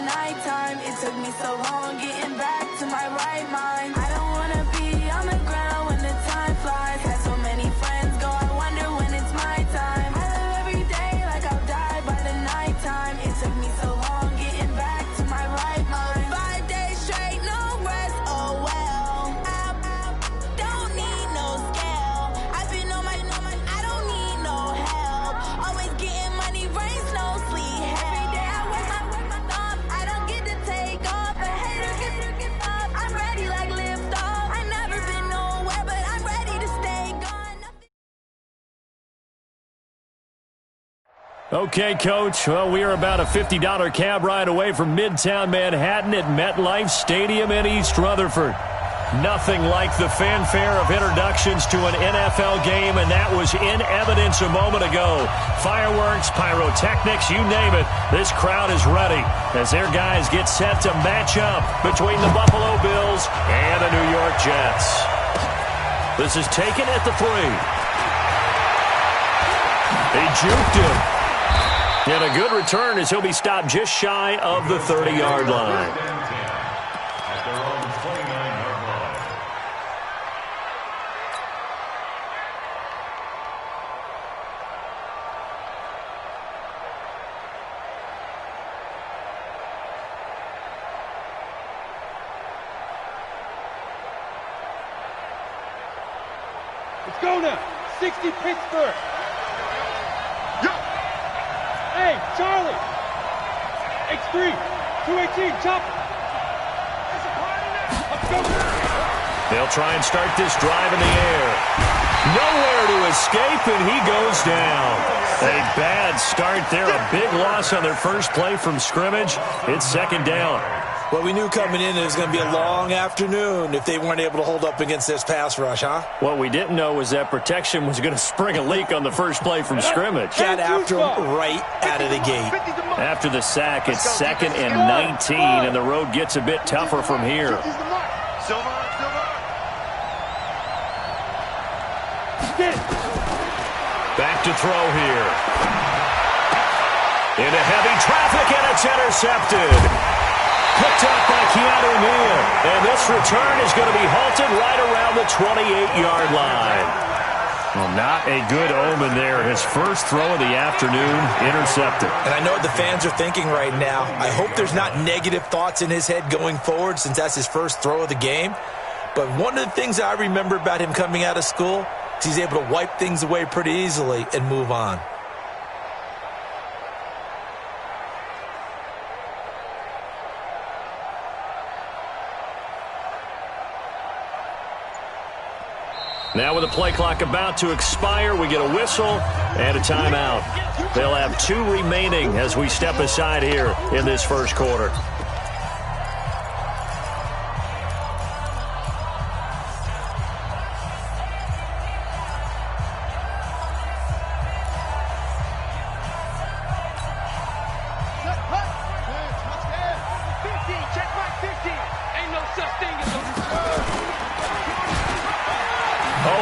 nighttime. It took me so long getting back to my right mind. I don't wanna be on the ground when the time flies. Had so many friends go, I wonder when it's my time. I live every day like I'll die by the nighttime. It took me so long getting back to my right mind. 5 days straight, no rest, oh well. I don't need no scale. I've been on my, I don't need no help. Always getting money, rains, no sleep. Every day I work my thumb. I don't get to take off. A hater get up. I'm ready like lift off. I never been nowhere, but I'm ready to stay gone. Okay, Coach. Well, we are about a $50 cab ride away from Midtown Manhattan at MetLife Stadium in East Rutherford. Nothing like the fanfare of introductions to an NFL game, and that was in evidence a moment ago. Fireworks, pyrotechnics, you name it. This crowd is ready as their guys get set to match up between the Buffalo Bills and the New York Jets. This is taken at the 3. He juked him. And a good return as he'll be stopped just shy of the 30-yard line. Let's go now. 60 Pittsburgh. Hey, Charlie. X3. 218. Chop. Let's go. They'll try and start this drive in the air. Nowhere to escape, and he goes down. A bad start there. A big loss on their first play from scrimmage. It's second down. Well, we knew coming in it was going to be a long afternoon if they weren't able to hold up against this pass rush, huh? What we didn't know was that protection was going to spring a leak on the first play from scrimmage. Got after him right out of the gate. After the sack, it's 2nd and 19, and the road gets a bit tougher from here. Back to throw here. Into heavy traffic, and it's intercepted. Picked up by Keanu Neal. And this return is going to be halted right around the 28-yard line. Well, not a good omen there. His first throw of the afternoon intercepted. And I know what the fans are thinking right now. I hope there's not negative thoughts in his head going forward since that's his first throw of the game. But one of the things I remember about him coming out of school is he's able to wipe things away pretty easily and move on. Now with the play clock about to expire, we get a whistle and a timeout. They'll have 2 remaining as we step aside here in this first quarter.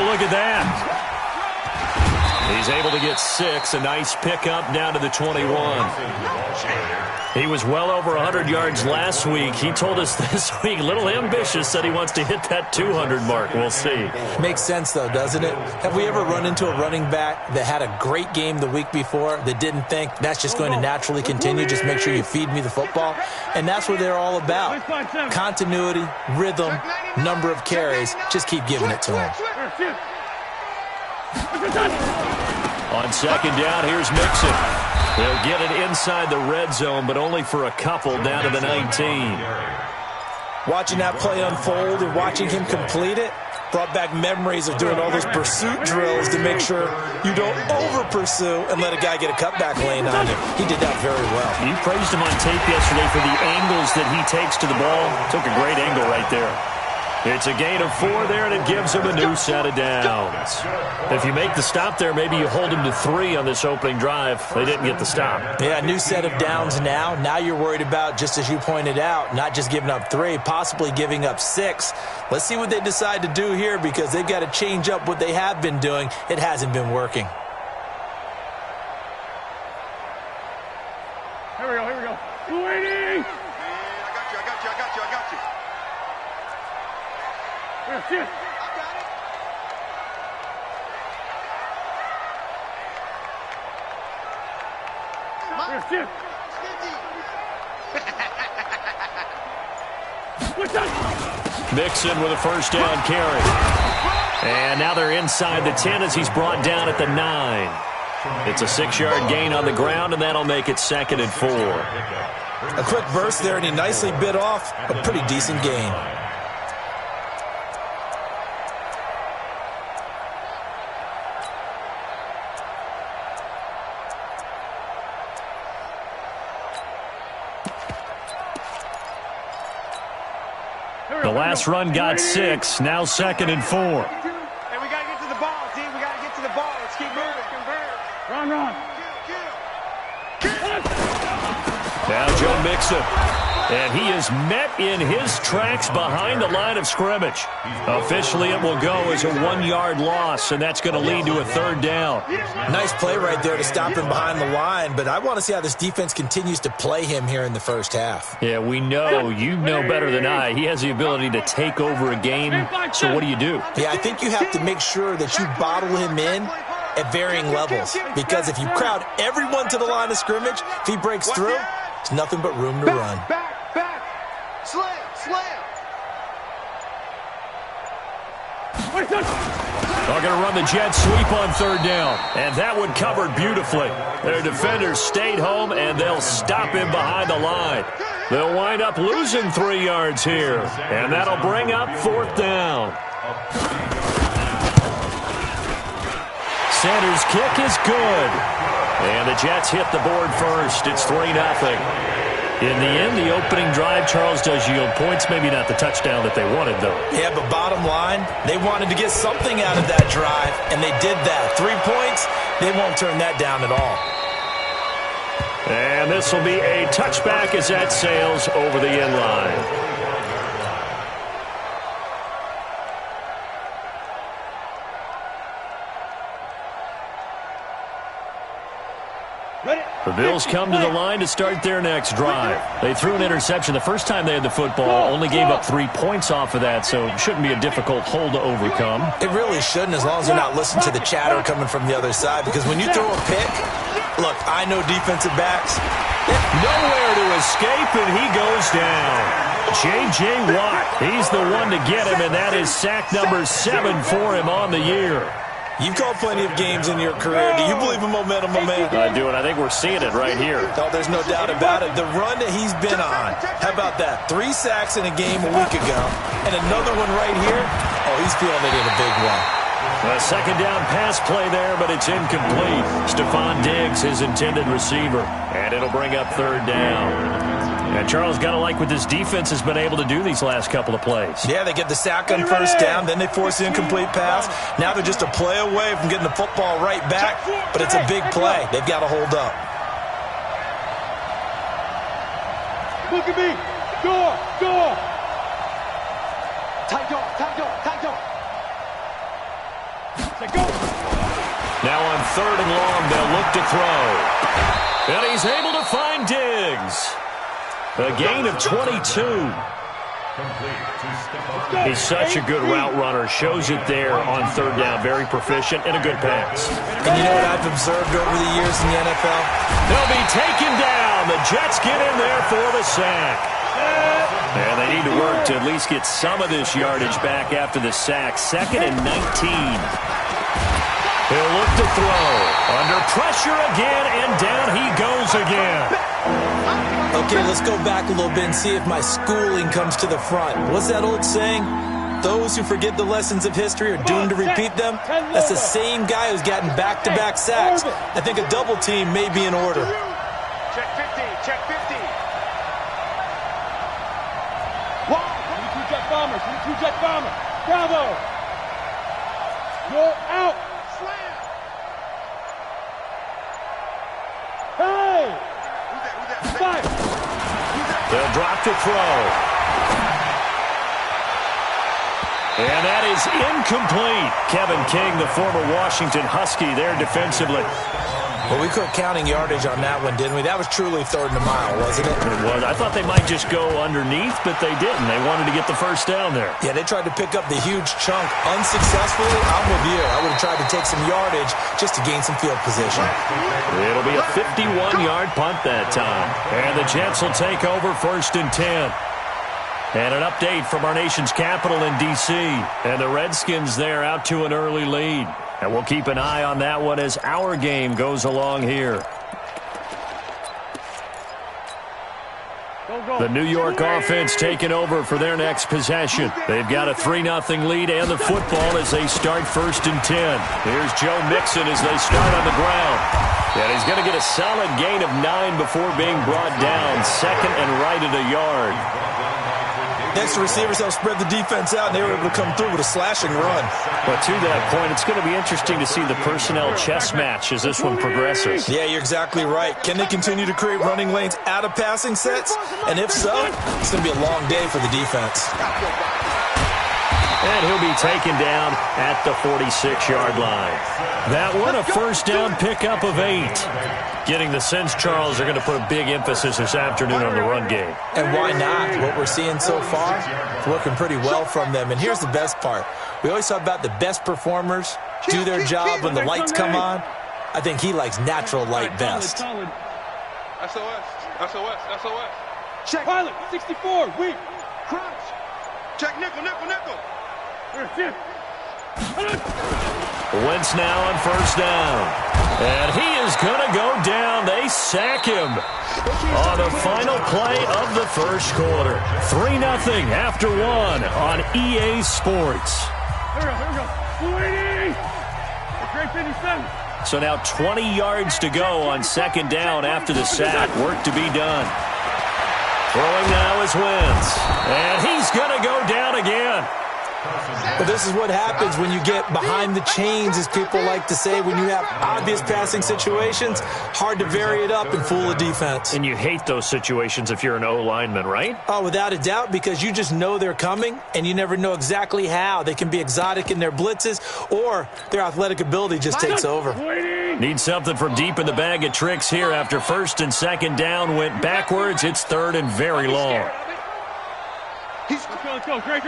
Look at that. He's able to get 6. A nice pickup down to the 21. He was well over 100 yards last week. He told us this week, a little ambitious, said he wants to hit that 200 mark. We'll see. Makes sense, though, doesn't it? Have we ever run into a running back that had a great game the week before that didn't think that's just going to naturally continue? Just make sure you feed me the football. And that's what they're all about. Continuity, rhythm, number of carries. Just keep giving it to him. On second down, here's Mixon. They'll get it inside the red zone, but only for a couple down to the 19. Watching that play unfold and watching him complete it brought back memories of doing all those pursuit drills to make sure you don't over-pursue and let a guy get a cutback lane on you. He did that very well. You praised him on tape yesterday for the angles that he takes to the ball. Took a great angle right there. It's a gain of 4 there, and it gives him a new set of downs. If you make the stop there, maybe you hold him to 3 on this opening drive. They didn't get the stop. Yeah, new set of downs now. Now you're worried about, just as you pointed out, not just giving up 3, possibly giving up 6. Let's see what they decide to do here because they've got to change up what they have been doing. It hasn't been working. Here we go. 280. Mixon with a first down carry. And now they're inside the 10 as he's brought down at the 9. It's a 6-yard gain on the ground, and that'll make it 2nd and 4. A quick burst there, and he nicely bit off a pretty decent gain. The last run got 6, now 2nd and 4. Hey, we got to get to the ball, D. We got to get to the ball. Let's keep moving. Run. Now Joe Mixon. And he is met in his tracks behind the line of scrimmage. Officially, it will go as a 1-yard loss, and that's going to lead to a 3rd down. Nice play right there to stop him behind the line, but I want to see how this defense continues to play him here in the first half. Yeah, we know, you know better than I, he has the ability to take over a game, so what do you do? Yeah, I think you have to make sure that you bottle him in at varying levels, because if you crowd everyone to the line of scrimmage, if he breaks through, it's nothing but room to run. Back. Slam. They're going to run the jet sweep on 3rd down, and that one covered beautifully. Their defenders stayed home, and they'll stop him behind the line. They'll wind up losing 3 yards here, and that'll bring up 4th down. Sanders' kick is good, and the Jets hit the board first. It's 3-0. In the end, the opening drive, Charles, does yield points. Maybe not the touchdown that they wanted, though. Yeah, but bottom line, they wanted to get something out of that drive, and they did that. 3 points, they won't turn that down at all. And this will be a touchback as that sails over the end line. The Bills come to the line to start their next drive. They threw an interception the first time they had the football, only gave up 3 points off of that, so it shouldn't be a difficult hole to overcome. It really shouldn't, as long as they're not listening to the chatter coming from the other side, because when you throw a pick, look, I know defensive backs. Nowhere to escape, and he goes down. J.J. Watt, he's the one to get him, and that is sack number 7 for him on the year. You've called plenty of games in your career. Do you believe in momentum, my man? I do, and I think we're seeing it right here. No, there's no doubt about it. The run that he's been on, how about that? 3 sacks in a game a week ago, and another one right here. Oh, he's feeling it in a big way. A 2nd down pass play there, but it's incomplete. Stephon Diggs, his intended receiver, and it'll bring up 3rd down. And Charles, got to like what this defense has been able to do these last couple of plays. Yeah, they get the sack on 1st down, then they force the incomplete pass. Now they're just a play away from getting the football right back, but it's a big play. They've got to hold up. Look at me. Door. Tight door. Go. Now on 3rd and long, they'll look to throw. And he's able to find Diggs. A gain of 22. He's such a good route runner. Shows it there on 3rd down. Very proficient and a good pass. And you know what I've observed over the years in the NFL? They'll be taken down. The Jets get in there for the sack. And they need to work to at least get some of this yardage back after the sack. 2nd and 19. He'll look to throw. Under pressure again, and down he goes again. Okay, let's go back a little bit and see if my schooling comes to the front. What's that old saying? Those who forget the lessons of history are doomed to repeat them. That's the same guy who's gotten back-to-back sacks. I think a double team may be in order. Check 50. Wow. 22 jet bomber. Bravo. You're out. Slam. Hey. Fire. They'll drop to throw. And that is incomplete. Kevin King, the former Washington Husky, there defensively. Well, we quit counting yardage on that one, didn't we? That was truly third and a mile, wasn't it? It was. I thought they might just go underneath, but they didn't. They wanted to get the first down there. Yeah, they tried to pick up the huge chunk unsuccessfully. I'm with you. I would have tried to take some yardage just to gain some field position. It'll be a 51-yard punt that time. And the Jets will take over 1st and 10. And an update from our nation's capital in D.C. And the Redskins there out to an early lead. And we'll keep an eye on that one as our game goes along here. The New York offense taking over for their next possession. They've got a 3-0 lead and the football as they start 1st and 10. Here's Joe Mixon as they start on the ground. And he's going to get a solid gain of 9 before being brought down. 2nd and right at a yard. Next, the receivers help spread the defense out, and they were able to come through with a slashing run. But to that point, it's going to be interesting to see the personnel chess match as this one progresses. Yeah, you're exactly right. Can they continue to create running lanes out of passing sets? And if so, it's going to be a long day for the defense. And he'll be taken down at the 46-yard line. That one, a first down pickup of 8. Getting the sense, Charles, they're going to put a big emphasis this afternoon on the run game. And why not? What we're seeing so far is working pretty well from them. And here's the best part. We always talk about the best performers do their job when the lights come on. I think he likes natural light best. SOS, SOS, SOS. Check. Pilot, 64, weak. Crunch. Check nickel, nickel, nickel. Wentz now on first down. And he is going to go down. They sack him on the final play of the first quarter. 3-0 after 1 on EA Sports. Here we go. 57. So now 20 yards to go on 2nd down after the sack. Work to be done. Throwing now is Wentz. And he's going to go down again. But this is what happens when you get behind the chains, as people like to say. When you have obvious passing situations, hard to vary it up and fool a defense. And you hate those situations if you're an O-lineman, right? Oh, without a doubt, because you just know they're coming, and you never know exactly how. They can be exotic in their blitzes, or their athletic ability just takes over. Need something from deep in the bag of tricks here after 1st and 2nd down went backwards. It's 3rd and very long. Let's go, Great.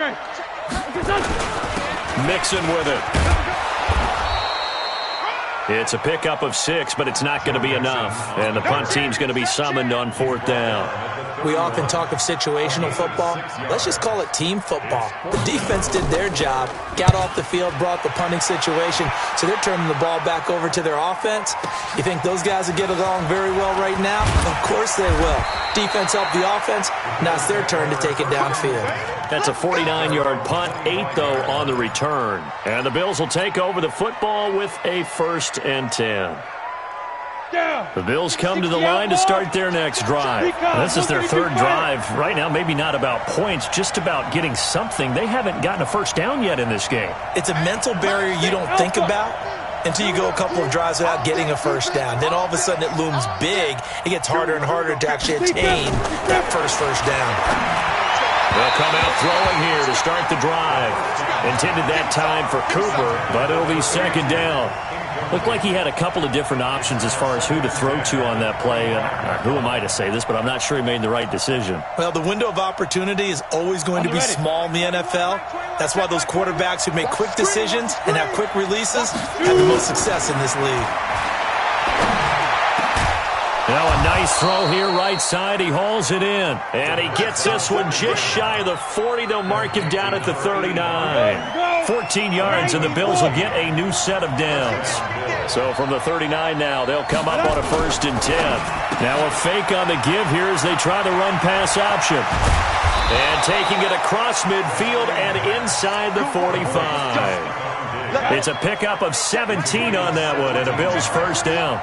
Mixon with it. It's a pickup of 6, but it's not going to be enough. And the punt team's going to be summoned on 4th down. We often talk of situational football. Let's just call it team football. The defense did their job, got off the field, brought the punting situation, so they're turning the ball back over to their offense. You think those guys will get along very well right now? Of course they will. Defense helped the offense. Now it's their turn to take it downfield. That's a 49-yard punt, 8, though, on the return. And the Bills will take over the football with a 1st and 10. The Bills come to the line to start their next drive. This is their 3rd drive. Right now, maybe not about points, just about getting something. They haven't gotten a first down yet in this game. It's a mental barrier you don't think about until you go a couple of drives without getting a first down. Then all of a sudden it looms big. It gets harder and harder to actually attain that first down. They'll come out throwing here to start the drive. Intended that time for Cooper, but it'll be 2nd down. Looked like he had a couple of different options as far as who to throw to on that play. Who am I to say this, but I'm not sure he made the right decision. Well, the window of opportunity is always going to be small in the NFL. That's why those quarterbacks who make quick decisions and have quick releases have the most success in this league. Now a nice throw here right side. He hauls it in. And he gets this one just shy of the 40. They'll mark him down at the 39. 14 yards, and the Bills will get a new set of downs. So from the 39 now, they'll come up on a 1st and 10. Now a fake on the give here as they try the run-pass option. And taking it across midfield and inside the 45. It's a pickup of 17 on that one, and a Bills 1st down.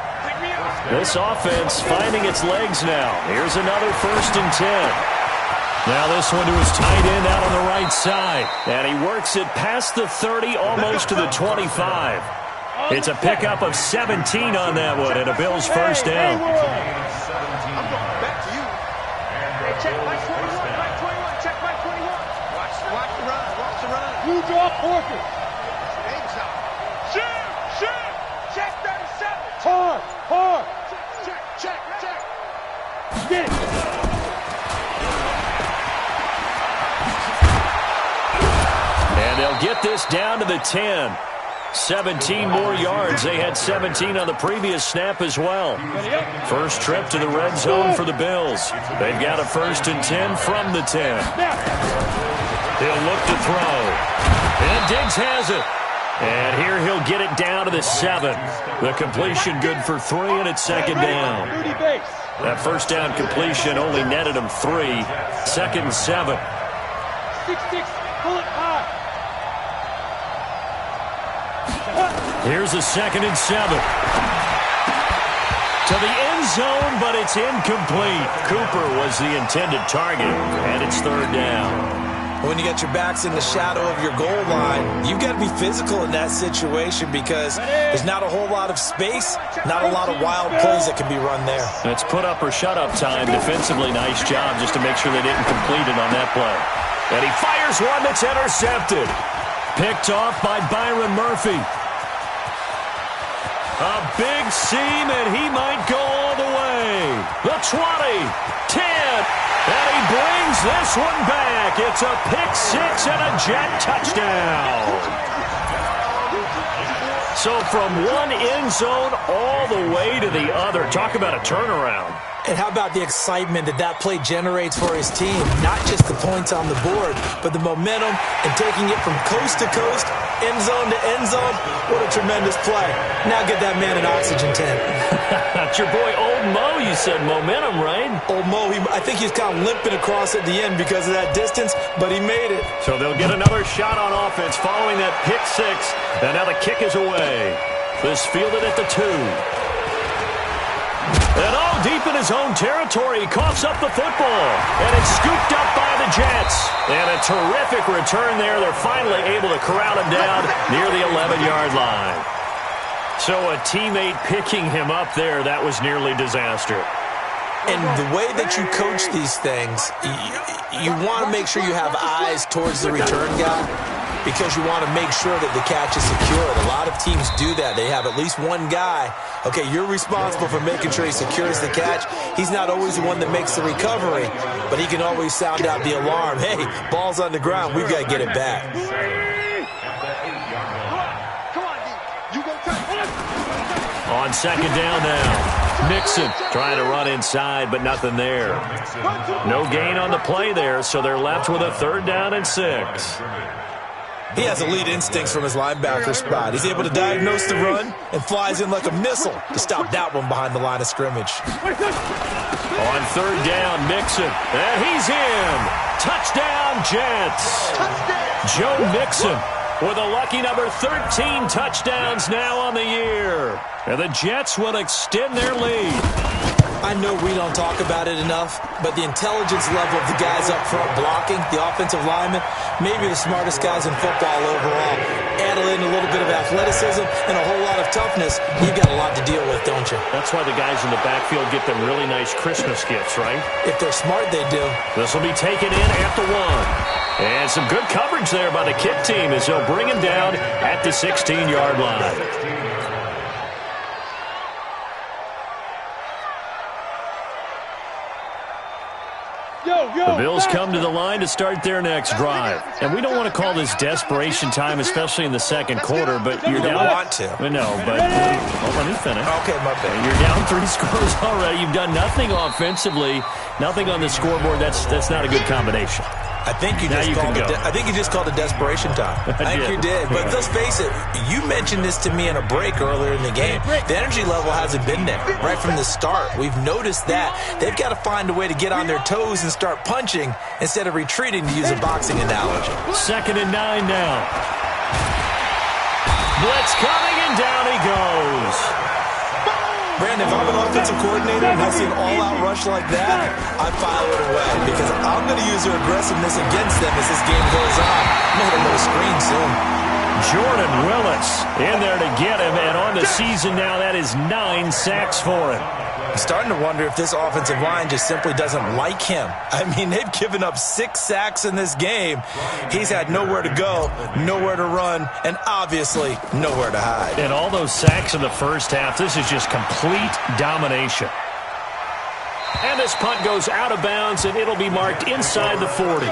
This offense finding its legs now. Here's another 1st and 10. Now this one to his tight end out on the right side. And he works it past the 30, almost to the 25. It's a pickup of 17 on that one, and a Bills 1st down. I'm going back to you. Hey, check Mike 21, Mike 21, check Mike 21. Watch the run. You drop Porter. Shoot. Check 37. Hard. get this down to the 10. 17 more yards. They had 17 on the previous snap as well. First trip to the red zone for the Bills. They've got a 1st and 10 from the 10. He'll look to throw. And Diggs has it. And here he'll get it down to the 7. The completion good for 3, and it's 2nd down. That 1st down completion only netted him 3. 2nd and 7. 6-6, pull it high. Here's a 2nd and 7. To the end zone, but it's incomplete. Cooper was the intended target, and it's 3rd down. When you got your backs in the shadow of your goal line, you've got to be physical in that situation because there's not a whole lot of space, not a lot of wild plays that can be run there. It's put up or shut up time. Defensively, nice job just to make sure they didn't complete it on that play. And he fires one that's intercepted. Picked off by Byron Murphy. A big seam, and he might go all the way. The 20, 10, and he brings this one back. It's a pick 6 and a Jet touchdown. So from one end zone all the way to the other. Talk about a turnaround. And how about the excitement that play generates for his team? Not just the points on the board, but the momentum and taking it from coast to coast, end zone to end zone. What a tremendous play. Now get that man an oxygen tent. That's your boy Old Mo. You said momentum, right? Old Mo, I think he's kind of limping across at the end because of that distance, but he made it. So they'll get another shot on offense following that pick 6. And now the kick is away. This fielded at the 2. And deep in his own territory, he coughs up the football. And it's scooped up by the Jets. And a terrific return there. They're finally able to corral him down near the 11-yard line. So a teammate picking him up there, that was nearly disaster. And the way that you coach these things, you want to make sure you have eyes towards the return guy because you want to make sure that the catch is secured. A lot of teams do that. They have at least one guy. Okay, you're responsible for making sure he secures the catch. He's not always the one that makes the recovery, but he can always sound out the alarm. Hey, ball's on the ground. We've got to get it back. On 2nd down now. Mixon trying to run inside, but nothing there. No gain on the play there, so they're left with a 3rd down and 6. He has elite instincts from his linebacker spot. He's able to diagnose the run and flies in like a missile to stop that one behind the line of scrimmage. On 3rd down, Mixon. And he's in. Touchdown, Jets. Joe Mixon with a lucky number 13 touchdowns now on the year. And the Jets will extend their lead. I know we don't talk about it enough, but the intelligence level of the guys up front blocking, the offensive linemen, maybe the smartest guys in football overall. Add in a little bit of athleticism and a whole lot of toughness, you've got a lot to deal with, don't you? That's why the guys in the backfield get them really nice Christmas gifts, right? If they're smart, they do. This will be taken in at the 1. And some good coverage there by the kick team as they'll bring him down at the 16-yard line. The Bills come to the line to start their next drive. And we don't want to call this desperation time, especially in the 2nd quarter, but you're down. I want to. No, but let me finish. Okay, my bad. You're down 3 scores already. You've done nothing offensively, nothing on the scoreboard. That's not a good combination. I think you just called it desperation time. I think you did. But let's face it, you mentioned this to me in a break earlier in the game. The energy level hasn't been there right from the start. We've noticed that. They've got to find a way to get on their toes and start punching instead of retreating, to use a boxing analogy. 2nd and 9 now. Blitz coming, and down he goes. Brandon, if I'm an offensive coordinator and I see an all-out rush like that, I file it away because I'm going to use their aggressiveness against them as this game goes on. I'm going to hit another screen soon. Jordan Willis in there to get him, and on the season now, that is 9 sacks for him. I'm starting to wonder if this offensive line just simply doesn't like him. I mean, they've given up 6 sacks in this game. He's had nowhere to go, nowhere to run, and obviously nowhere to hide. And all those sacks in the first half, this is just complete domination. And this punt goes out of bounds, and it'll be marked inside the 40.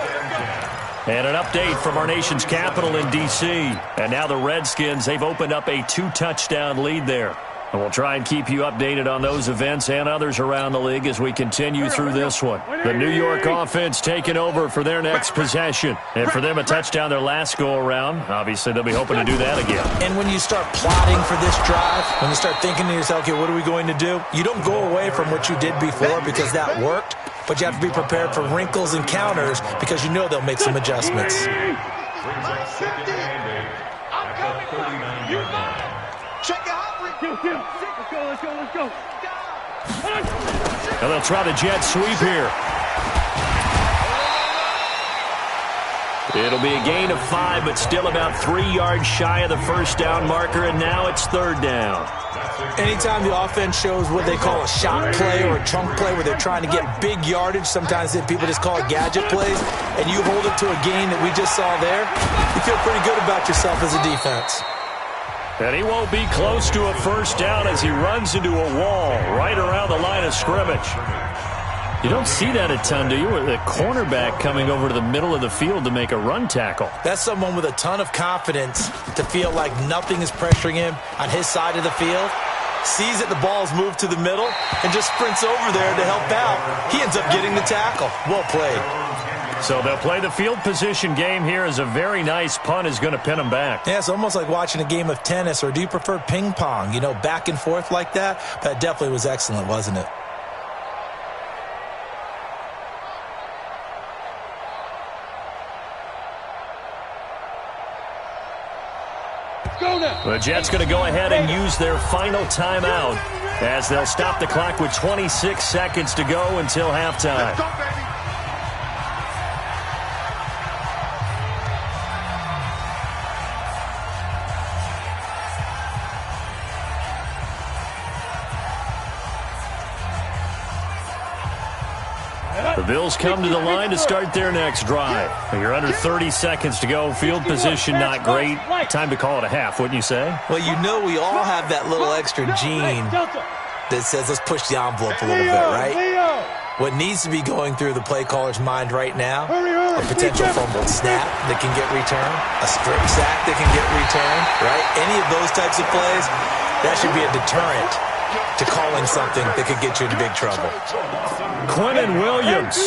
And an update from our nation's capital in D.C. And now the Redskins, they've opened up a 2-touchdown lead there. And we'll try and keep you updated on those events and others around the league as we continue through this one. The New York offense taking over for their next possession. And for them, a touchdown their last go-around. Obviously, they'll be hoping to do that again. And when you start plotting for this drive, when you start thinking to yourself, okay, what are we going to do? You don't go away from what you did before because that worked. But you have to be prepared for wrinkles and counters because you know they'll make some adjustments. I'm coming. You mine. Check it out. Let's go. And they'll try the jet sweep here. It'll be a gain of 5, but still about 3 yards shy of the first down marker, and now it's third down. Anytime the offense shows what they call a shot play or a chunk play where they're trying to get big yardage, sometimes people just call it gadget plays, and you hold it to a gain that we just saw there, you feel pretty good about yourself as a defense. And he won't be close to a first down as he runs into a wall right around the line of scrimmage. You don't see that a ton, do you? With a cornerback coming over to the middle of the field to make a run tackle. That's someone with a ton of confidence to feel like nothing is pressuring him on his side of the field. Sees that the ball's moved to the middle and just sprints over there to help out. He ends up getting the tackle. Well played. So they'll play the field position game here as a very nice punt is going to pin them back. Yeah, it's almost like watching a game of tennis, or do you prefer ping pong? You know, back and forth like that? That definitely was excellent, wasn't it? The Jets going to go ahead and use their final timeout as they'll stop the clock with 26 seconds to go until halftime. Let's go, baby. The Bills come to the line to start their next drive. You're under 30 seconds to go. Field position not great. Time to call it a half, wouldn't you say? Well, you know we all have that little extra gene that says let's push the envelope a little bit, right? What needs to be going through the play caller's mind right now, a potential fumbled snap that can get returned, a strip sack that can get returned, right? Any of those types of plays, that should be a deterrent to calling something that could get you in big trouble. Quinnen Williams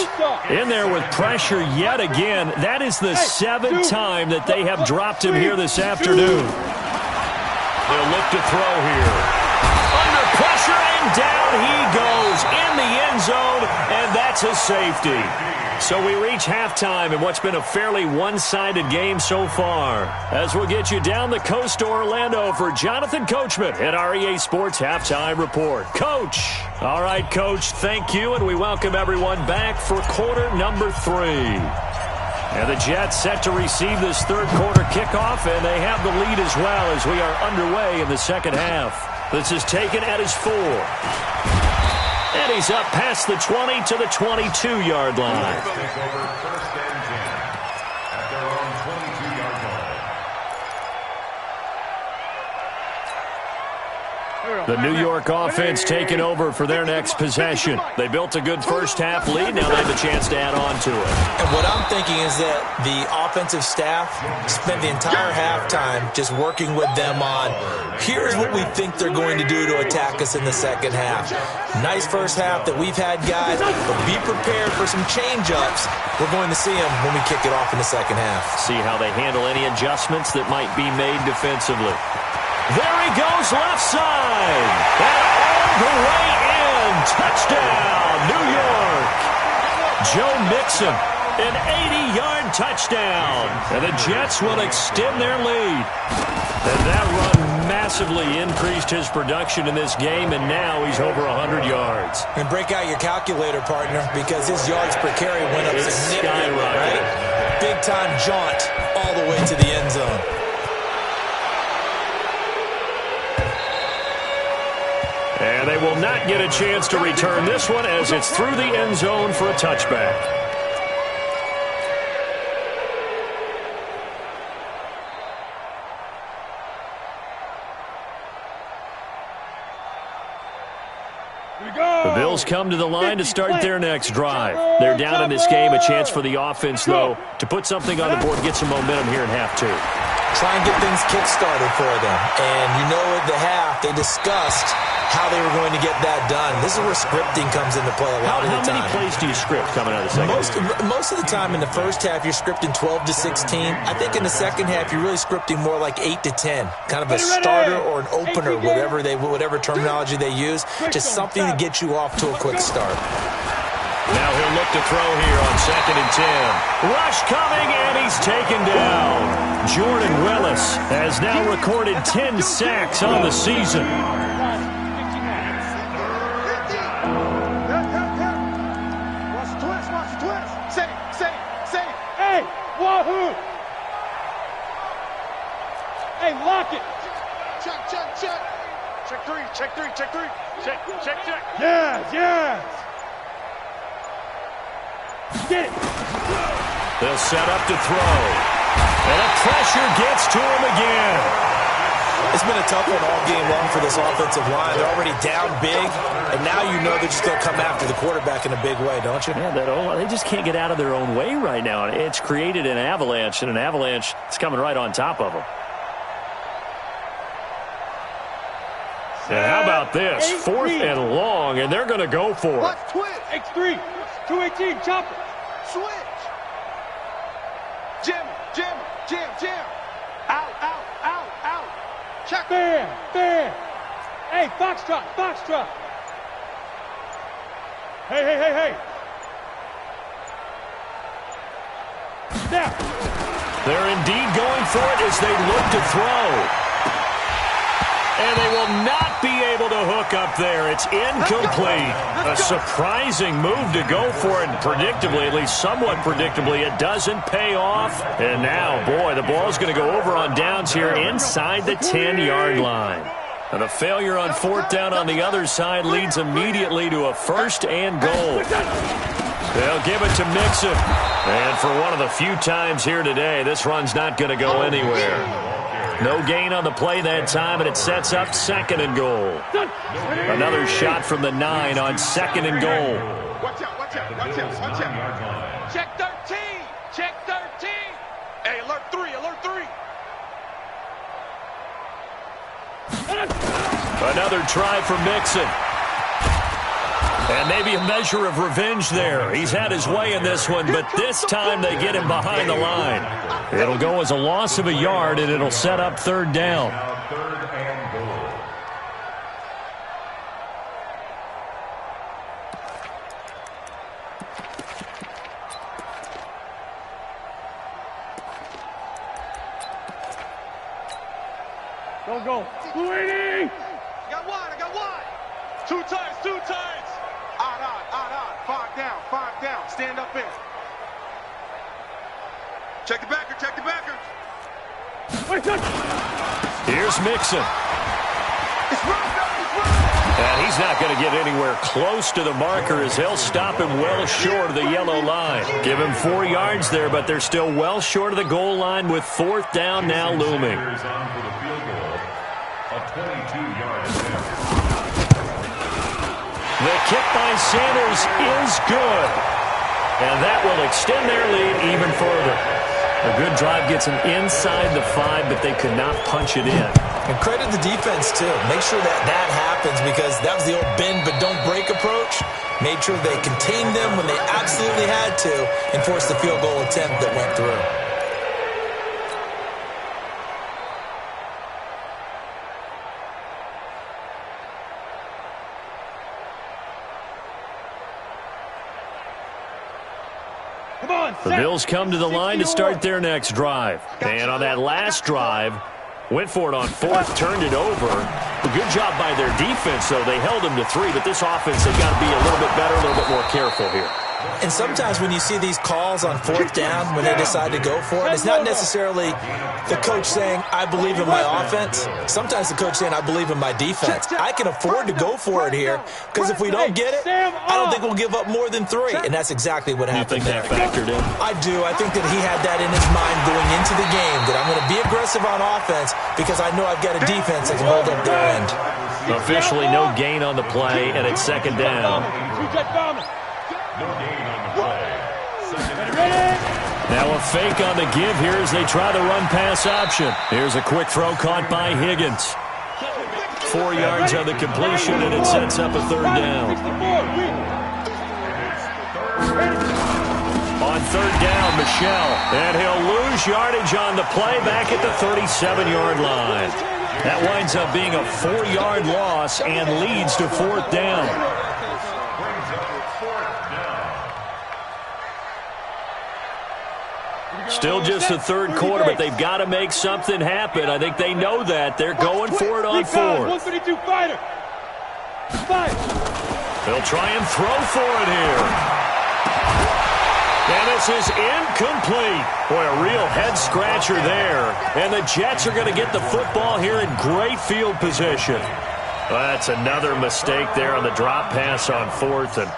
in there with pressure yet again. That is the 7th time that they have dropped him here this afternoon. They'll look to throw here. Under pressure, and down he goes in the end zone, and that's a safety. So we reach halftime in what's been a fairly one-sided game so far. As we'll get you down the coast to Orlando for Jonathan Coachman at REA Sports Halftime Report. Coach! All right, Coach, thank you, and we welcome everyone back for quarter number 3. And the Jets set to receive this third quarter kickoff, and they have the lead as well as we are underway in the second half. This is taken at his 4. And he's up past the 20 to the 22-yard line. The New York offense taking over for their next possession. They built a good first-half lead. Now they have a chance to add on to it. And what I'm thinking is that the offensive staff spent the entire halftime just working with them on, here's what we think they're going to do to attack us in the second half. Nice first half that we've had, guys, but be prepared for some change-ups. We're going to see them when we kick it off in the second half. See how they handle any adjustments that might be made defensively. There he goes, left side. And all the way in. Touchdown, New York. Joe Mixon, an 80-yard touchdown. And the Jets will extend their lead. And that run massively increased his production in this game, and now he's over 100 yards. And break out your calculator, partner, because his yards per carry went up significantly, right? Big-time jaunt all the way to the end zone. And they will not get a chance to return this one as it's through the end zone for a touchback. The Bills Bills come to the line to start their next drive. They're down in this game. A chance for the offense, though, to put something on the board, get some momentum here in half two. Try and get things kick-started for them. And you know at the half, they discussed how they were going to get that done. This is where scripting comes into play a lot of the time. How many plays do you script coming out of the second? Most of the time in the first half, you're scripting 12 to 16. I think in the second half, you're really scripting more like 8 to 10. Kind of a starter or an opener, whatever terminology they use. Just something to get you off to a quick start. Now he'll look to throw here on 2nd and 10. Rush coming, and he's taken down. Jordan Willis has now recorded 10 sacks on the season. Hey, wahoo! Hey, lock it! Check. Check three. Check. Yes! Get it! They'll set up to throw. And the pressure gets to him again. It's been a tough one all game long for this offensive line. They're already down big, and now you know they're just going to come after the quarterback in a big way, don't you? Yeah, they just can't get out of their own way right now. It's created an avalanche, and an avalanche is coming right on top of them. And how about this? 4th and long, and they're going to go for it. Let's twitch. X3, 218, chopper. Switch. Jam. Out. Check. Bam. Hey, Foxtrot. Hey. Now. They're indeed going for it as they look to throw. And they will not be able to hook up there. It's incomplete. A surprising move to go for it. Predictably, at least somewhat predictably, it doesn't pay off. And now, boy, the ball's going to go over on downs here inside the 10-yard line. And a failure on 4th down on the other side leads immediately to a 1st and goal. They'll give it to Mixon. And for one of the few times here today, this run's not going to go anywhere. No gain on the play that time, and it sets up 2nd and goal. Another shot from the 9 on 2nd and goal. Watch out. Check 13. Hey, alert 3. Another try for Mixon. And maybe a measure of revenge there. He's had his way in this one, but this time they get him behind the line. It'll go as a loss of a yard, and it'll set up 3rd down. Go. Sweetie! I got one. Two times. Odd. 5 down. Stand up in. Check the backer. Here's Mixon. It's running. And he's not going to get anywhere close to the marker as they'll stop him well short of the yellow line. Give him 4 yards there, but they're still well short of the goal line with 4th down now looming. The kick by Sanders is good. And that will extend their lead even further. A good drive gets them inside the 5, but they could not punch it in. And credit the defense, too. Make sure that happens because that was the old bend but don't break approach. Made sure they contained them when they absolutely had to and forced the field goal attempt that went through. The Bills come to the line to start their next drive. And on that last drive, went for it on 4th, turned it over. A good job by their defense, though. They held them to 3, but this offense, they've got to be a little bit better, a little bit more careful here. And sometimes when you see these calls on 4th down, when they decide to go for it, it's not necessarily the coach saying, I believe in my offense. Sometimes the coach saying, I believe in my defense. I can afford to go for it here because if we don't get it, I don't think we'll give up more than 3. And that's exactly what happened there. You think that factored in? I do. I think that he had that in his mind going into the game, that I'm going to be aggressive on offense because I know I've got a defense that can hold up their end. Officially no gain on the play, and it's 2nd down. Now a fake on the give here as they try the run-pass option. Here's a quick throw caught by Higgins. 4 yards on the completion, and it sets up a third down. On third down, Michel, and he'll lose yardage on the play back at the 37-yard line. That winds up being a 4-yard loss and leads to fourth down. Still just the third quarter, but they've got to make something happen. I think they know that. They're going for it on fourth. They'll try and throw for it here. And this is incomplete. Boy, a real head-scratcher there. And the Jets are going to get the football here in great field position. Well, that's another mistake there on the drop pass on fourth, and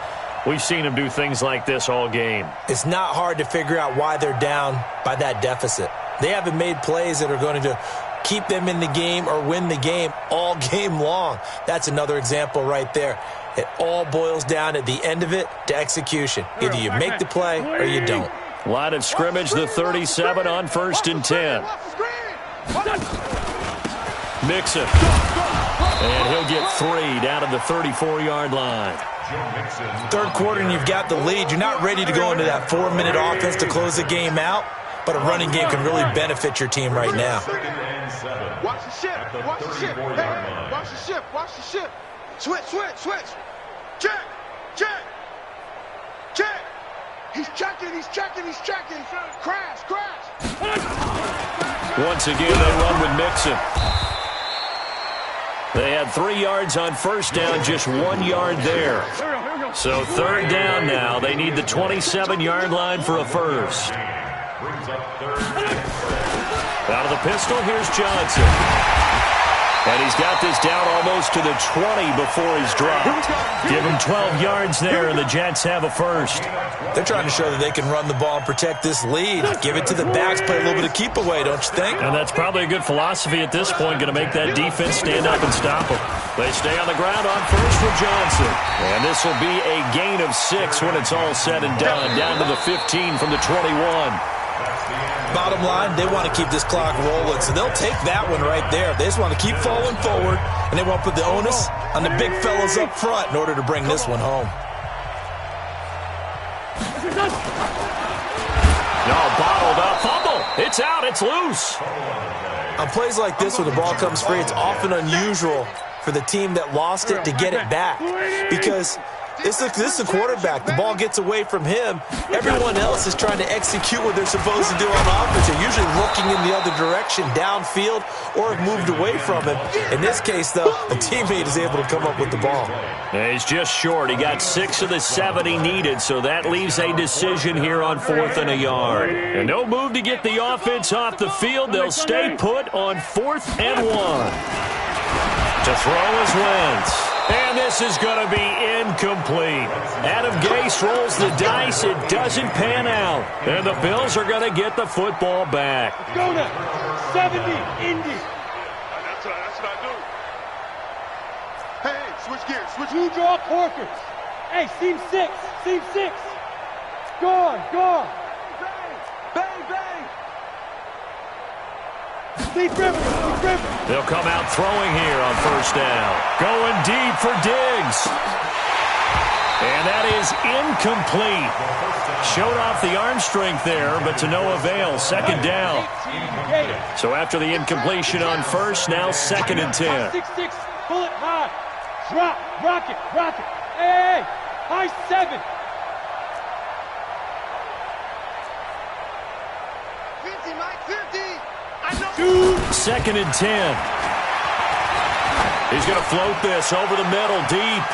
we've seen them do things like this all game. It's not hard to figure out why they're down by that deficit. They haven't made plays that are going to keep them in the game or win the game all game long. That's another example right there. It all boils down at the end of it to execution. Either you make the play or you don't. Line of scrimmage, the 37 on 1st and 10. Mixon. And he'll get 3 down to the 34-yard line. Third quarter and you've got the lead. You're not ready to go into that 4-minute offense to close the game out, but a running game can really benefit your team right now. Watch the shift. Watch the shift. Hey, watch the shift. Watch the shift. Switch, switch, switch. Check, check, check. He's checking, he's checking, he's checking. Crash, crash. Once again, they run with Mixon. They had 3 yards on first down, just 1 yard there. So third down now. They need the 27-yard line for a first. Out of the pistol, here's Johnson. And he's got this down almost to the 20 before he's dropped. Give him 12 yards there, and the Jets have a first. They're trying to show that they can run the ball and protect this lead. Give it to the backs, play a little bit of keep away, don't you think? And that's probably a good philosophy at this point, going to make that defense stand up and stop them. They stay on the ground on first with Johnson. And this will be a gain of 6 when it's all said and done, down to the 15 from the 21. Bottom line, they want to keep this clock rolling, so they'll take that one right there. They just want to keep falling forward, and they want to put the onus on the big fellas up front in order to bring this one home. No, bottled up. Fumble. It's out. It's loose. On plays like this where the ball comes free, it's often unusual for the team that lost it to get it back because this is a quarterback. The ball gets away from him. Everyone else is trying to execute what they're supposed to do on offense. They're usually looking in the other direction, downfield, or have moved away from him. In this case, though, a teammate is able to come up with the ball. Yeah, he's just short. He got 6 of the 7 he needed, so that leaves a decision here on 4th and a yard. And no move to get the offense off the field. They'll stay put on 4th and 1. To throw is Wentz. And this is going to be incomplete. Adam Gase rolls the dice. It doesn't pan out. And the Bills are going to get the football back. Let's go now. 70, Indy. That's what I do. Hey, switch gears. Switch. Blue draw Corkers. Hey, seam 6. Seam 6. Gone. Gone. Bang, bang. Deep river. Deep river. They'll come out throwing here on first down. Going deep for Diggs. And that is incomplete. Showed off the arm strength there, but to no avail. Second down. So after the incompletion on first, now 2nd and 10. 6-6. Pull it high. Drop. Rocket. Rocket. Hey. High 7. 50, Mike, 50. 2nd and 10. He's going to float this over the middle deep.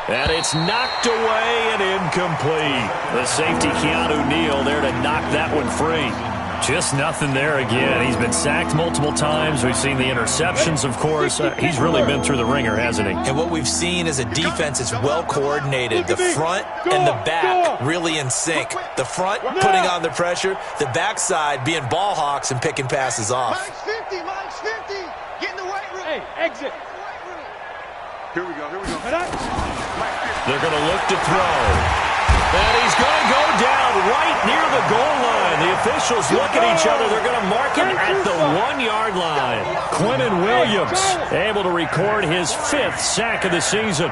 And it's knocked away and incomplete. The safety, Keanu Neal, there to knock that one free. Just nothing there again. He's been sacked multiple times. We've seen the interceptions, of course. He's really been through the ringer, hasn't he? And what we've seen is a defense that's well coordinated. The front and the back really in sync. The front putting on the pressure. The backside being ball hawks and picking passes off. Mike's 50. Mike's 50. Get in the weight room. Hey, exit. Here we go. Here we go. Cut out. Mike 50. They're going to look to throw. And he's going to go down right near the goal line. The officials look at each other. They're going to mark him at the 1-yard line. Quinnen Williams able to record his 5th sack of the season.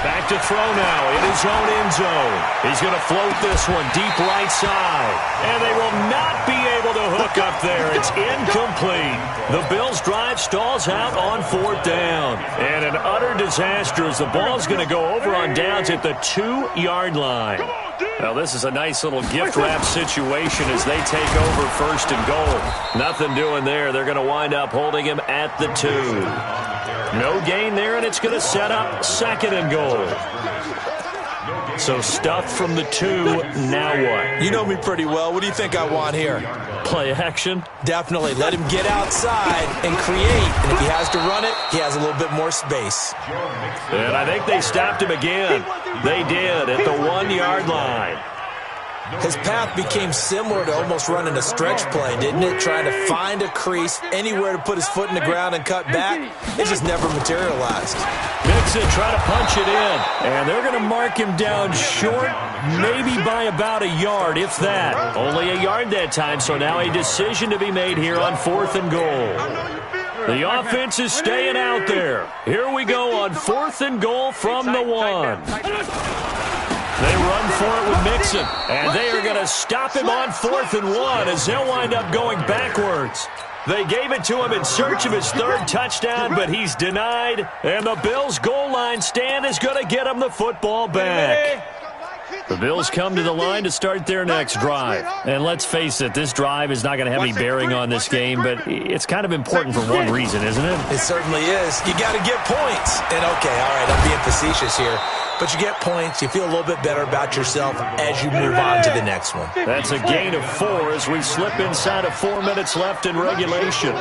Back to throw now in his own end zone. He's going to float this one deep right side. And they will not be able to hook up there. It's incomplete. The Bills' drive stalls out on 4th down. And an utter disaster as the ball's going to go over on downs at the 2-yard line. Well, this is a nice little gift wrap situation as they take over 1st and goal. Nothing doing there. They're going to wind up holding him at the 2. No gain there, and it's going to set up 2nd and goal. So stuffed from the 2, now what? You know me pretty well. What do you think I want here? Play action? Definitely. Let him get outside and create. And if he has to run it, he has a little bit more space. And I think they stopped him again. They did at the 1-yard line. His path became similar to almost running a stretch play, didn't it? Trying to find a crease, anywhere to put his foot in the ground and cut back. It just never materialized. Mixon trying to punch it in. And they're going to mark him down short, maybe by about a yard, if that. Only a yard that time, so now a decision to be made here on 4th and goal. The offense is staying out there. Here we go on 4th and goal from the 1. They run for it with Mixon, and they are going to stop him on 4th and 1 as they'll wind up going backwards. They gave it to him in search of his 3rd touchdown, but he's denied, and the Bills' goal line stand is going to get him the football back. The Bills come to the line to start their next drive. And let's face it, this drive is not going to have any bearing on this game, but it's kind of important for one reason, isn't it? It certainly is. You got to get points. And okay, all right, I'm being facetious here. But you get points, you feel a little bit better about yourself as you move on to the next one. That's a gain of 4 as we slip inside of 4 minutes left in regulation.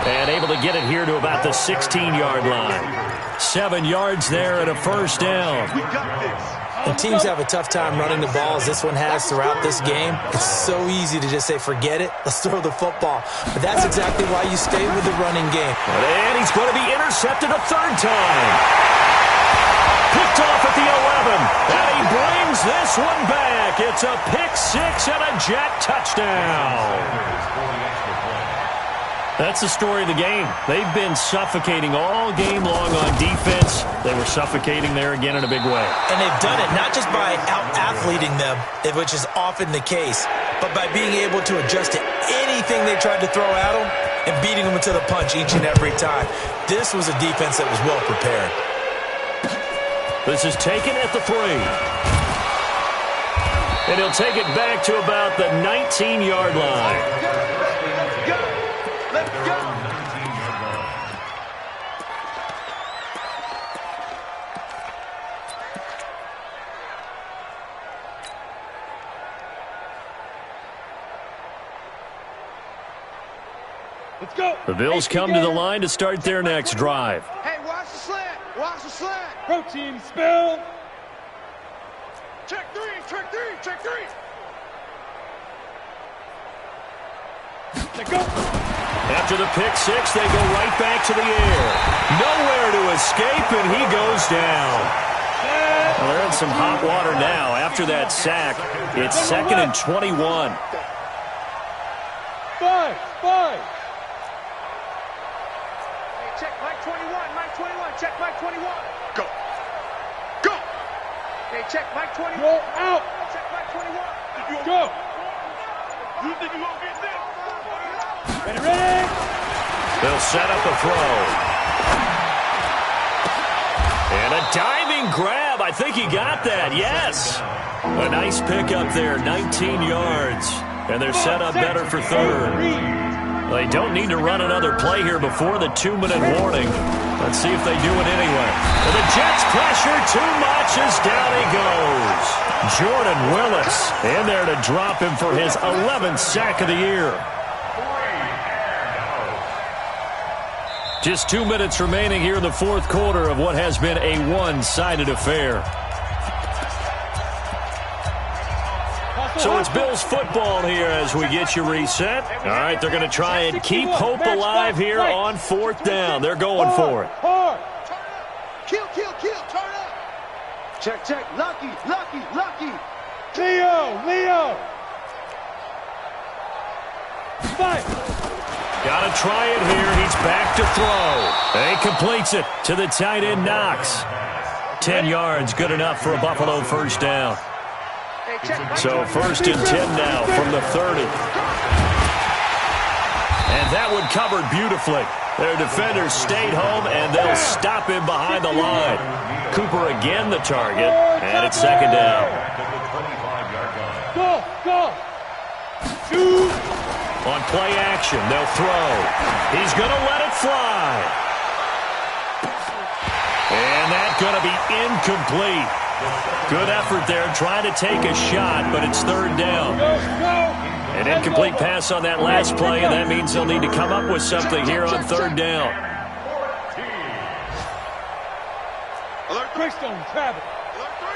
And able to get it here to about the 16-yard line. 7 yards there and a 1st down. And teams have a tough time running the ball as this one has throughout this game. It's so easy to just say, forget it, let's throw the football. But that's exactly why you stay with the running game. And he's going to be intercepted a 3rd time. Picked off at the 11. And he brings this one back. It's a pick 6 and a Jet touchdown. That's the story of the game. They've been suffocating all game long on defense. They were suffocating there again in a big way. And they've done it not just by out-athleting them, which is often the case, but by being able to adjust to anything they tried to throw at them and beating them to the punch each and every time. This was a defense that was well prepared. This is taken at the 3. And he'll take it back to about the 19-yard line. Let's go. The Bills come to the line to start their next drive. Hey, watch the slant. Watch the slant. Protein spill. Check 3. Check 3. Check 3. Let's go. After the pick 6, they go right back to the air. Nowhere to escape, and he goes down. Well, they're in some hot water now. After that sack, it's 2nd and 21. 5. Check Mike 21, Mike 21, check Mike 21. Go. Go. Hey, check Mike 21. Roll out. Check Mike 21. Go. You think you're going to get this? Ready. They'll set up a throw. And a diving grab. I think he got that. Yes. A nice pickup there, 19 yards. And they're set up better for 3rd. They don't need to run another play here before the 2-minute warning. Let's see if they do it anyway. And the Jets pressure too much as down he goes. Jordan Willis in there to drop him for his 11th sack of the year. Just 2 minutes remaining here in the 4th quarter of what has been a one-sided affair. So it's Bills football here as we get you reset. All right, they're going to try and keep hope alive here on 4th down. They're going for it. Kill, kill, kill. Turn up. Check, check. Lucky, lucky, lucky. Leo. Fight. Got to try it here. He's back to throw. And he completes it to the tight end, Knox. 10 yards, good enough for a Buffalo first down. So 1st and 10 now from the 30. And that one covered beautifully. Their defenders stayed home, and they'll stop him behind the line. Cooper again the target, and it's 2nd down. Go. Shoot. On play action, they'll throw. He's going to let it fly. And that's going to be incomplete. Good effort there, trying to take a shot, but it's 3rd down. An incomplete pass on that last play, and that means they'll need to come up with something here on 3rd down. Alert 3. Quickstone, Travis. Alert 3.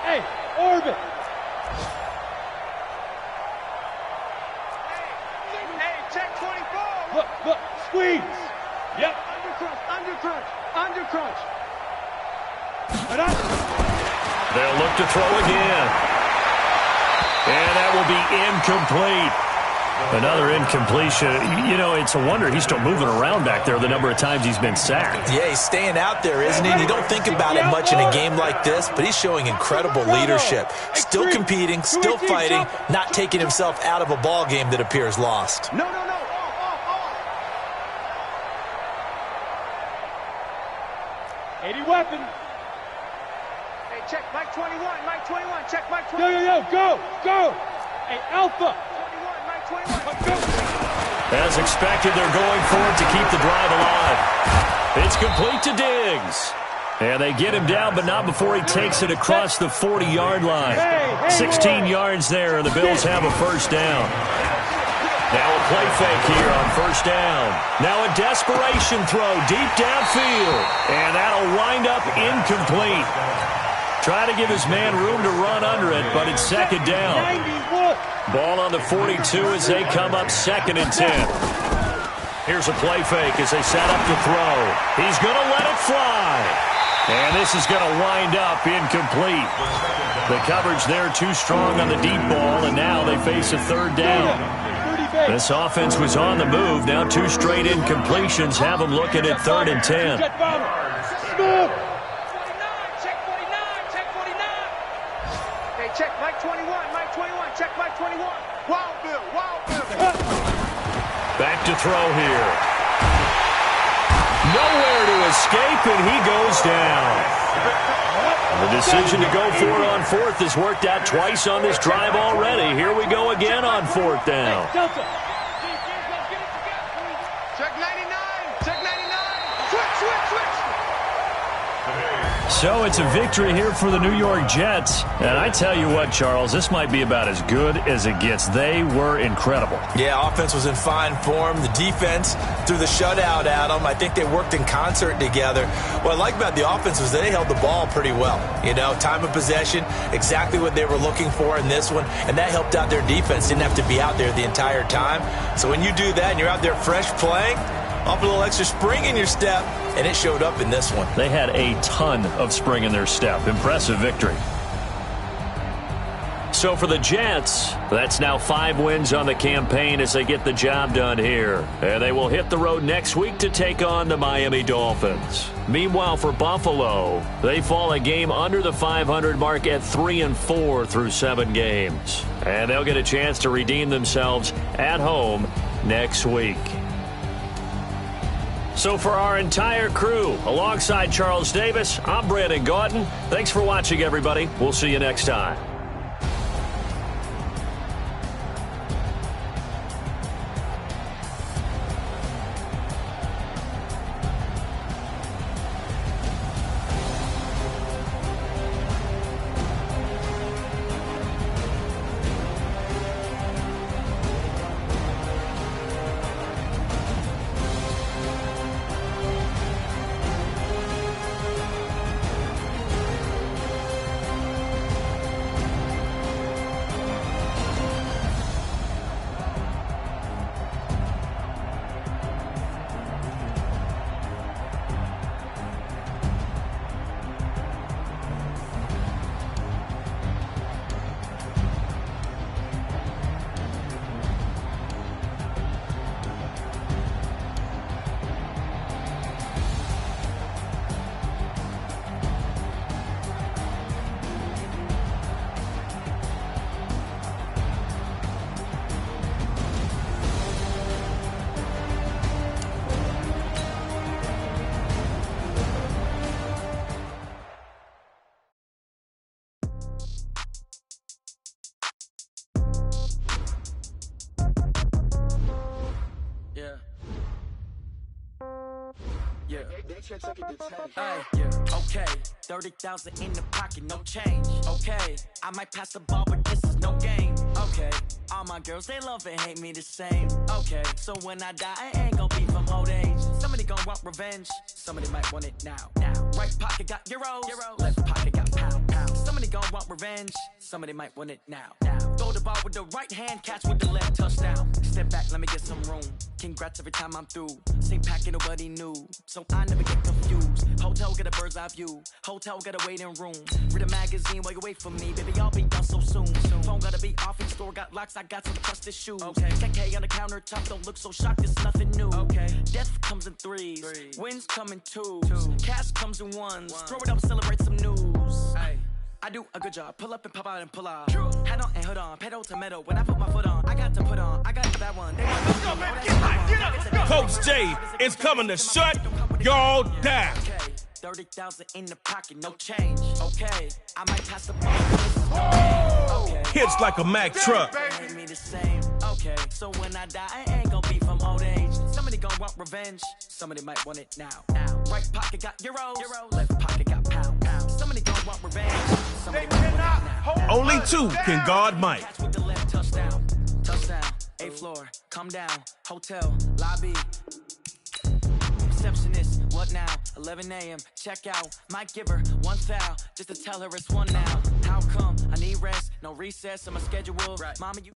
Hey, orbit. Hey, check 24. Look, squeeze. Yep. Under crunch. They'll look to throw again. And that will be incomplete. Another incompletion. You know, it's a wonder he's still moving around back there the number of times he's been sacked. Yeah, he's staying out there, isn't he? And you don't think about it much in a game like this, but he's showing incredible leadership. Still competing, still fighting, not taking himself out of a ball game that appears lost. No. Off. 80 weapon. Hey, check Mike 21. Check Mike 21. Yo, go. Hey, Alpha. 21, Mike 21. Go. As expected, they're going for it to keep the drive alive. It's complete to Diggs. And they get him down, but not before he takes it across the 40-yard line. 16 yards there, and the Bills have a first down. Now a play fake here on 1st down. Now a desperation throw deep downfield. And that'll wind up incomplete. Try to give his man room to run under it, but it's 2nd down. Ball on the 42 as they come up 2nd and 10. Here's a play fake as they set up to throw. He's going to let it fly. And this is going to wind up incomplete. The coverage there too strong on the deep ball, and now they face a 3rd down. This offense was on the move. Now 2 straight incompletions have them looking at 3rd and 10. Check Mike 21. Check Mike 21. Wild Bill. Back to throw here. Nowhere to escape, and he goes down. The decision to go for it on 4th has worked out twice on this drive already. Here we go again on 4th down. Check 99. Check 99. Switch. So it's a victory here for the New York Jets. And I tell you what, Charles, this might be about as good as it gets. They were incredible. Yeah, offense was in fine form. The defense threw the shutout at them. I think they worked in concert together. What I like about the offense was they held the ball pretty well. You know, time of possession, exactly what they were looking for in this one. And that helped out their defense. Didn't have to be out there the entire time. So when you do that and you're out there fresh playing, up a little extra spring in your step, and it showed up in this one. They had a ton of spring in their step. Impressive victory. So for the Jets, that's now 5 wins on the campaign as they get the job done here. And they will hit the road next week to take on the Miami Dolphins. Meanwhile, for Buffalo, they fall a game under the 500 mark at 3-4 through 7 games. And they'll get a chance to redeem themselves at home next week. So for our entire crew, alongside Charles Davis, I'm Brandon Gaudin. Thanks for watching, everybody. We'll see you next time. Okay, 30,000 in the pocket, no change. Okay, I might pass the ball, but this is no game. Okay, all my girls, they love and hate me the same. Okay, so when I die, I ain't gonna be from old age. Somebody gonna want revenge, somebody might want it now. Right pocket got euros, left pocket got pound. Somebody gonna want revenge, somebody might want it now. Throw the ball with the right hand, catch with the left, touchdown. Step back, let me get some room. Congrats every time I'm through. Same packet, nobody knew, so I never get confused. Hotel get a bird's eye view. Hotel get a waiting room. Read a magazine while you wait for me, baby. I'll be done so soon. Phone gotta be off, and store got locks. I got some trusted shoes. Okay, 10K on the countertop. Don't look so shocked. It's nothing new. Okay, death comes in threes. Wins come in twos. Cash comes in ones. Throw it up, celebrate some news. I do a good job. Pull up and pop out and pull off. Hat on and hood on. Pedal to metal. When I put my foot on, I got to put on. I got that one. Let's go, baby. Get up. Coach J is coming to shut y'all down. 30,000 in the pocket, no change. Okay, I might pass the ball. Okay. Hits like a Mack truck. Ain't me the same. Okay, so when I die, I ain't gonna be from old age. Somebody gonna want revenge. Somebody might want it now. Right pocket got euros. Left pocket got pound. Somebody gonna want revenge. Somebody might want it now. Only two can guard Mike. Catch with the left, touchdown. 8th floor, come down. Hotel, lobby. Receptionist, what now? 11 a.m. check out. Might give her one foul just to tell her it's one now. How come? I need rest, no recess on my schedule. Mama, you